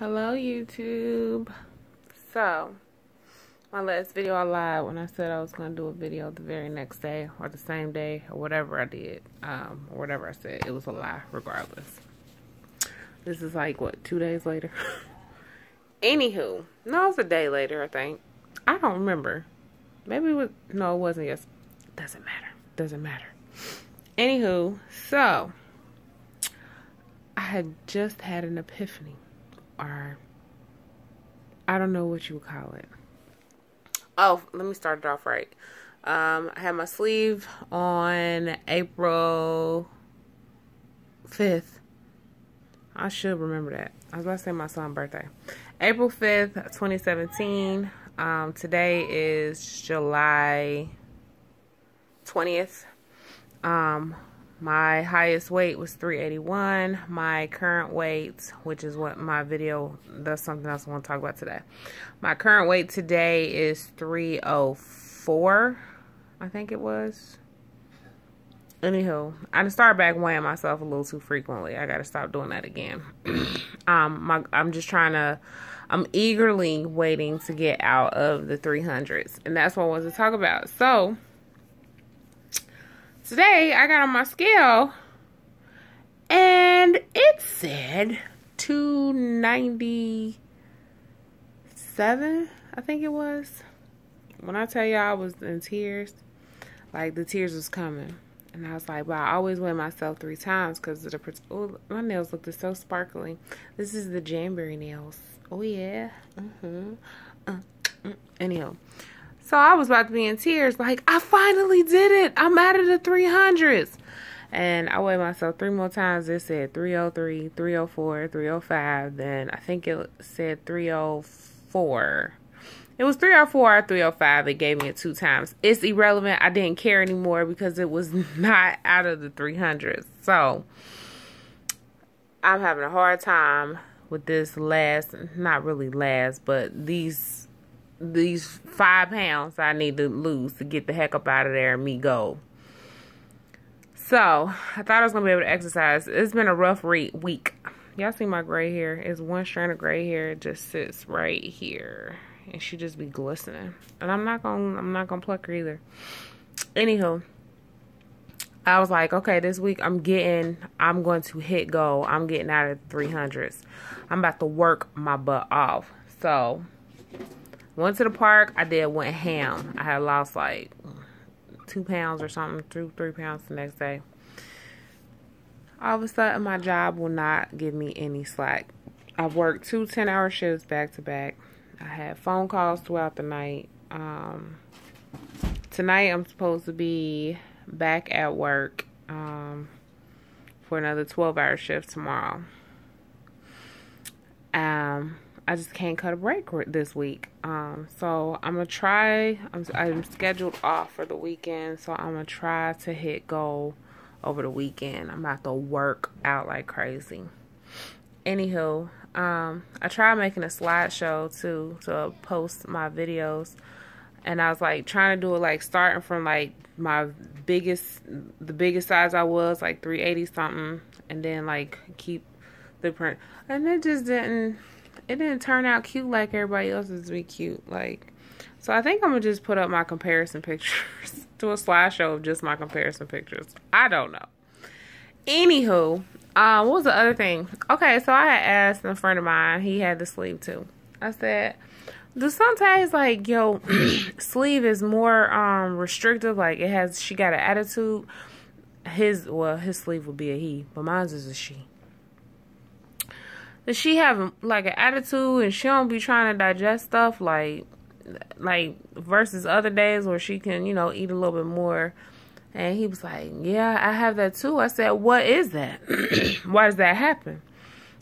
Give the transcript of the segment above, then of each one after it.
Hello YouTube. So my last video I lied when I said I was going to do a video the very next day or the same day or whatever I did, or whatever I said. It was a lie regardless. This is like what, 2 days later? Anywho, no, it's a day later I think. I don't remember. Maybe it was, no, it wasn't. Yes, doesn't matter. Anywho, so I had just had an epiphany, or I don't know what you would call it. Oh, let me start it off right. I had my sleeve on April 5th. I should remember that. I was about to say my son's birthday. April 5th, 2017. Today is July 20th. My highest weight was 381. My current weight, which is what my video, that's something else I want to talk about today. My current weight today is 304, I think it was. Anywho, I started back weighing myself a little too frequently. I got to stop doing that again. I'm just trying to, I'm eagerly waiting to get out of the 300s. And that's what I wanted to talk about. So today, I got on my scale, and it said 297, I think it was. When I tell y'all I was in tears, like the tears was coming. And I was like, wow, I always weigh myself 3 times because of the, oh, my nails looked so sparkly. This is the Jamberry nails. Oh, yeah. Anyhow. So I was about to be in tears, like, I finally did it. I'm out of the 300s. And I weighed myself 3 more times. It said 303, 304, 305. Then I think it said 304. It was 304 or 305. It gave me it 2 times. It's irrelevant. I didn't care anymore because it was not out of the 300s. So I'm having a hard time with this last, not really last, but these 5 pounds I need to lose to get the heck up out of there and me go. So I thought I was gonna be able to exercise. It's been a rough week. Y'all see my gray hair? It's one strand of gray hair. It just sits right here, and she just be glistening. And I'm not gonna pluck her either. Anywho, I was like, okay, this week I'm going to hit goal. I'm getting out of the 300s. I'm about to work my butt off. So went to the park. Went ham. I had lost like 2 pounds or something, 3 pounds the next day. All of a sudden, my job will not give me any slack. I've worked 2 10-hour shifts back to back. I had phone calls throughout the night. Tonight, I'm supposed to be back at work for another 12-hour shift tomorrow. I just can't cut a break this week. So I'm gonna try. I'm scheduled off for the weekend, so I'm gonna try to hit goal over the weekend. I'm about to work out like crazy. Anywho, I tried making a slideshow to post my videos, and I was like trying to do it like starting from like the biggest size I was, like 380 something, and then like keep the print, and it just didn't. It didn't turn out cute like everybody else's be cute. Like, so I think I'm going to just put up my comparison pictures. Do a slideshow of just my comparison pictures. I don't know. Anywho, what was the other thing? Okay, so I had asked a friend of mine. He had the sleeve too. I said, do sometimes like your sleeve is more restrictive? Like she got an attitude. His sleeve would be a he, but mine's is a she. Does she have like an attitude and she don't be trying to digest stuff like versus other days where she can, you know, eat a little bit more? And he was like, yeah, I have that too. I said, what is that? Why does that happen?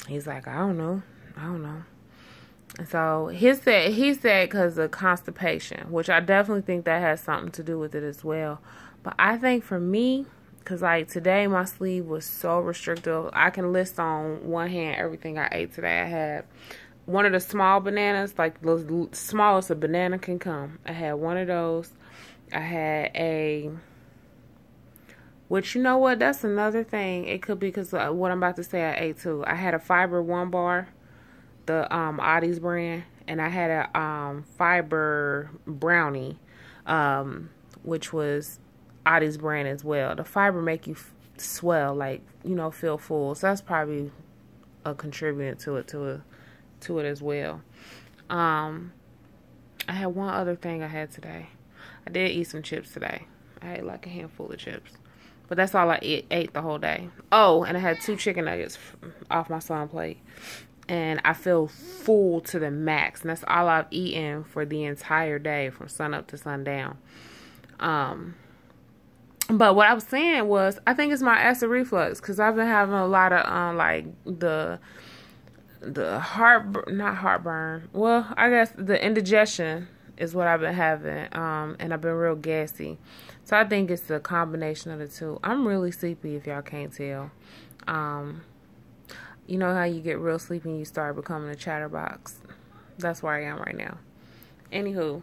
He's like, I don't know. And so he said because of constipation, which I definitely think that has something to do with it as well. But I think for me, because, like, today my sleeve was so restrictive. I can list on one hand everything I ate today. I had one of the small bananas, like the smallest a banana can come. I had one of those. I had which, you know what? That's another thing. It could be because what I'm about to say I ate, too. I had a Fiber 1 bar. the Audie's brand, and I had a fiber brownie, which was Audie's brand as well. The fiber make you swell, like, you know, feel full. So that's probably a contributor to it as well. I had one other thing I had today. I did eat some chips today. I ate like a handful of chips. But that's all I ate the whole day. Oh, and I had 2 chicken nuggets off my son's plate. And I feel full to the max. And that's all I've eaten for the entire day, from sun up to sundown. But what I was saying was, I think it's my acid reflux. Because I've been having a lot of, like, the not heartburn. Well, I guess the indigestion is what I've been having. And I've been real gassy. So I think it's the combination of the two. I'm really sleepy, if y'all can't tell. You know how you get real sleepy and you start becoming a chatterbox? That's where I am right now. Anywho,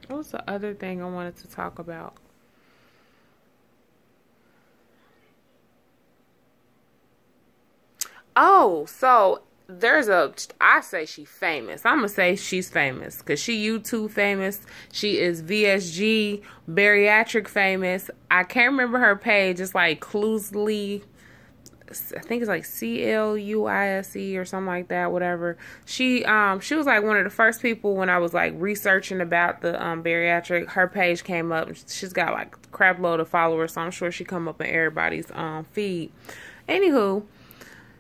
what was the other thing I wanted to talk about? Oh, so there's I say she famous. I'm going to say she's famous because she YouTube famous. She is VSG bariatric famous. I can't remember her page. It's like Clusley. I think it's like CLUISE or something like that, whatever. She was like one of the first people when I was like researching about the bariatric. Her page came up. She's got like a crap load of followers, so I'm sure she come up in everybody's feed. Anywho,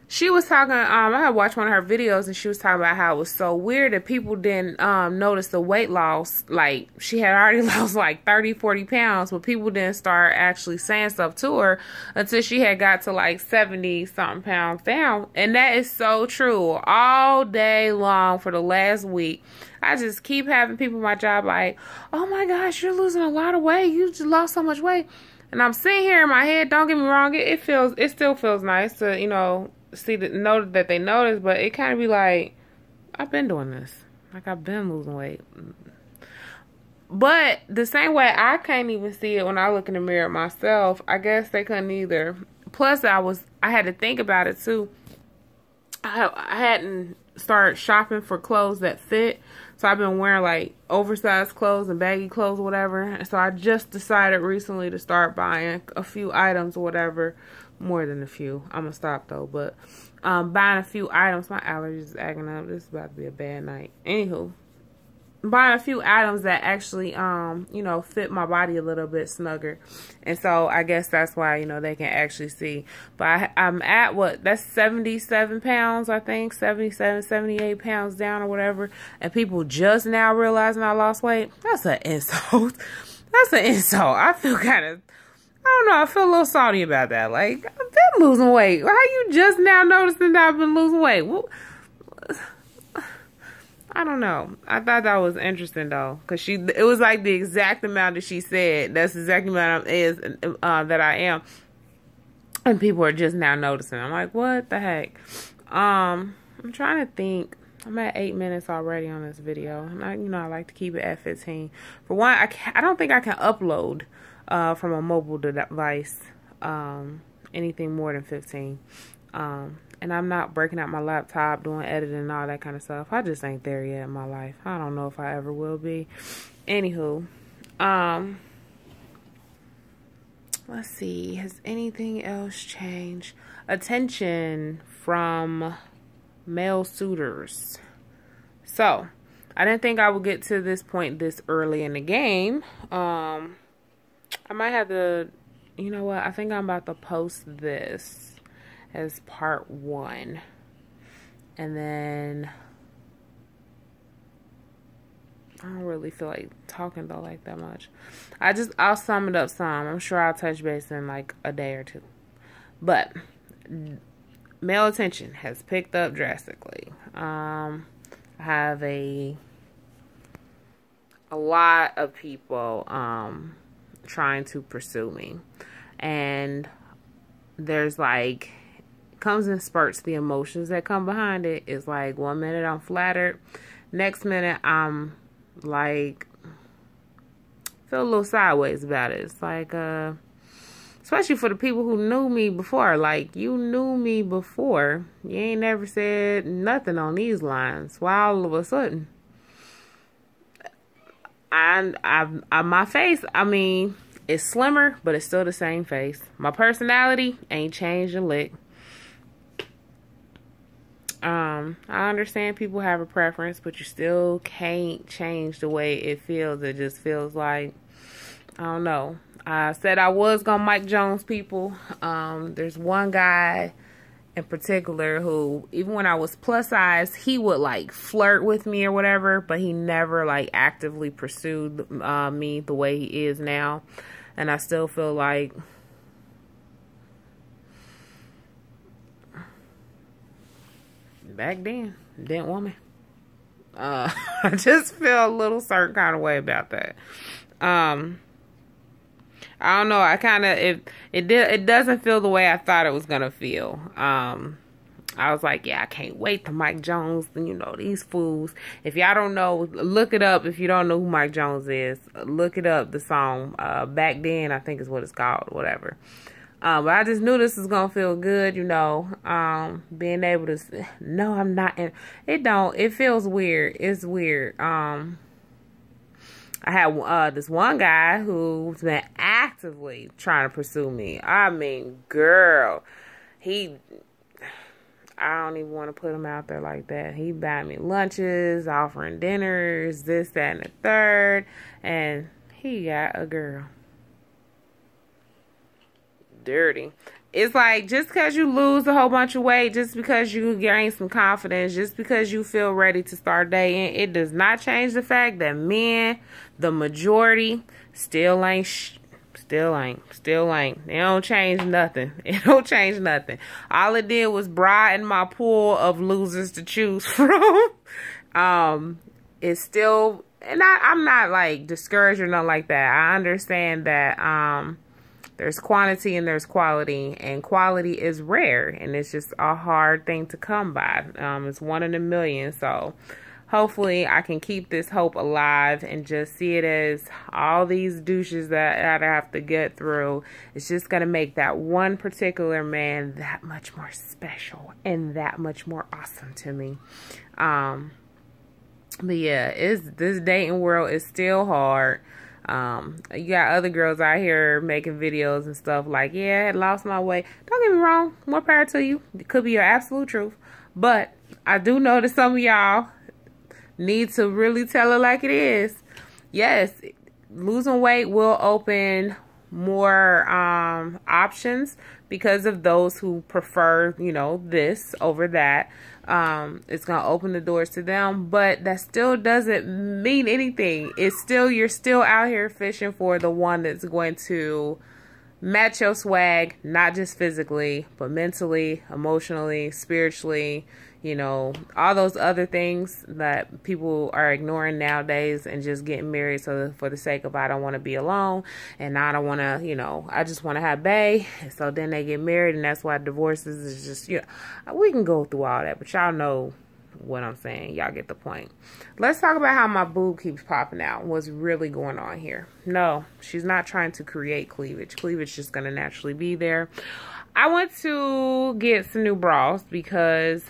she was talking, I had watched one of her videos, and she was talking about how it was so weird that people didn't notice the weight loss. Like, she had already lost like 30, 40 pounds, but people didn't start actually saying stuff to her until she had got to like 70-something pounds down. And that is so true. All day long for the last week, I just keep having people in my job like, oh my gosh, you're losing a lot of weight. You just lost so much weight. And I'm sitting here in my head, don't get me wrong, it still feels nice to, you know, know that they notice, but it kind of be like, I've been doing this. Like, I've been losing weight. But the same way I can't even see it when I look in the mirror myself, I guess they couldn't either. Plus, I had to think about it too. I hadn't started shopping for clothes that fit. So I've been wearing like oversized clothes and baggy clothes or whatever. And so I just decided recently to start buying a few items or whatever. More than a few. I'm gonna stop though. But buying a few items. My allergies is acting up. This is about to be a bad night. Anywho, buying a few items that actually you know, fit my body a little bit snugger. And so I guess that's why, you know, they can actually see. But I'm at what, that's 77 pounds, I think, 77, 78 pounds down or whatever, and people just now realizing I lost weight. That's an insult. That's an insult. I feel kind of, I don't know, I feel a little salty about that. Like, I've been losing weight. How you just now noticing that I've been losing weight? Well, I don't know. I thought that was interesting though, because it was like the exact amount that she said. That's exactly what that I am, and people are just now noticing. I'm like, what the heck? I'm trying to think. I'm at 8 minutes already on this video, and I like to keep it at 15. For one, I don't think I can upload from a mobile device anything more than 15. And I'm not breaking out my laptop, doing editing and all that kind of stuff. I just ain't there yet in my life. I don't know if I ever will be. Anywho, let's see. Has anything else changed? Attention from male suitors. So, I didn't think I would get to this point this early in the game. I might have to, you know what? I think I'm about to post this as part 1, and then I don't really feel like talking though like that much. I'll sum it up some. I'm sure I'll touch base in like a day or two. But male attention has picked up drastically. I have a lot of people trying to pursue me, and there's like, comes in spurts. The emotions that come behind it is like, 1 minute I'm flattered, next minute I'm like, feel a little sideways about it. It's like, Especially for the people who knew me before. Like, you knew me before. You ain't never said nothing on these lines. Why all of a sudden? My face, I mean, it's slimmer, but it's still the same face. My personality ain't changed a lick. I understand people have a preference, but you still can't change the way it feels. It just feels like, I don't know. I said I was gonna Mike Jones people. There's one guy in particular who, even when I was plus size, he would like flirt with me or whatever, but he never like actively pursued me the way he is now. And I still feel like back then, didn't want me. I just feel a little certain kind of way about that. I don't know. I kind of, it doesn't feel the way I thought it was gonna feel. I was like, yeah, I can't wait to Mike Jones. You know, these fools. If y'all don't know, look it up. If you don't know who Mike Jones is, look it up. The song, Back Then, I think is what it's called, whatever. But I just knew this was gonna feel good, you know. Being able to, no, I'm not. It feels weird. It's weird. I had this one guy who's been actively trying to pursue me. I mean, girl, I don't even want to put him out there like that. He buying me lunches, offering dinners, this, that, and the third, and he got a girl. Dirty. It's like, just because you lose a whole bunch of weight, just because you gain some confidence, just because you feel ready to start dating, it does not change the fact that men, the majority, still ain't. They don't change nothing. It don't change nothing. All it did was broaden my pool of losers to choose from. It's still, and I'm not like discouraged or nothing like that. I understand that there's quantity and there's quality, and quality is rare, and it's just a hard thing to come by. It's 1 in a million, so hopefully I can keep this hope alive and just see it as all these douches that I have to get through. It's just going to make that one particular man that much more special and that much more awesome to me. But yeah, this dating world is still hard. You got other girls out here making videos and stuff like, yeah, I lost my weight. Don't get me wrong, more power to you. It could be your absolute truth. But I do know that some of y'all need to really tell it like it is. Yes, losing weight will open more options because of those who prefer, you know, this over that. It's gonna open the doors to them, but that still doesn't mean anything. It's still, you're still out here fishing for the one that's going to match your swag, not just physically, but mentally, emotionally, spiritually, you know, all those other things that people are ignoring nowadays and just getting married so for the sake of, I don't want to be alone and I don't want to, you know, I just want to have bae. So then they get married, and that's why divorces is just, you know, we can go through all that, but y'all know what I'm saying. Y'all get the point. Let's talk about how my boob keeps popping out. What's really going on here? No, she's not trying to create cleavage. Cleavage is just going to naturally be there. I went to get some new bras because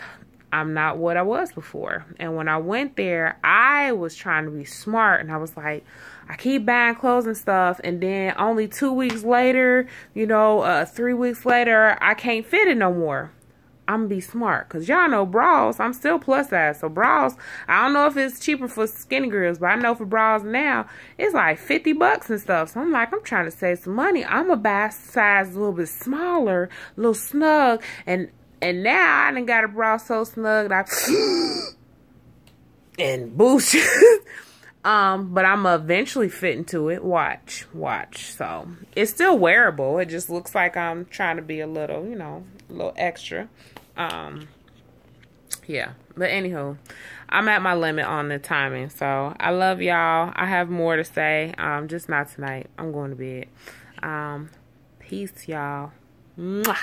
I'm not what I was before. And when I went there, I was trying to be smart, and I was like, I keep buying clothes and stuff, and then only 2 weeks later, you know, 3 weeks later, I can't fit it no more. I'm gonna be smart, because y'all know bras, I'm still plus size, so bras, I don't know if it's cheaper for skinny girls, but I know for bras now, it's like 50 bucks and stuff. So I'm like, I'm trying to save some money. I'm gonna buy a size a little bit smaller, a little snug, and now I done got a bra so snug that and boost. But I'm eventually fit into it. Watch. So it's still wearable. It just looks like I'm trying to be a little, you know, a little extra. Yeah. But anywho, I'm at my limit on the timing. So I love y'all. I have more to say. Just not tonight. I'm going to bed. Peace, y'all. Mwah.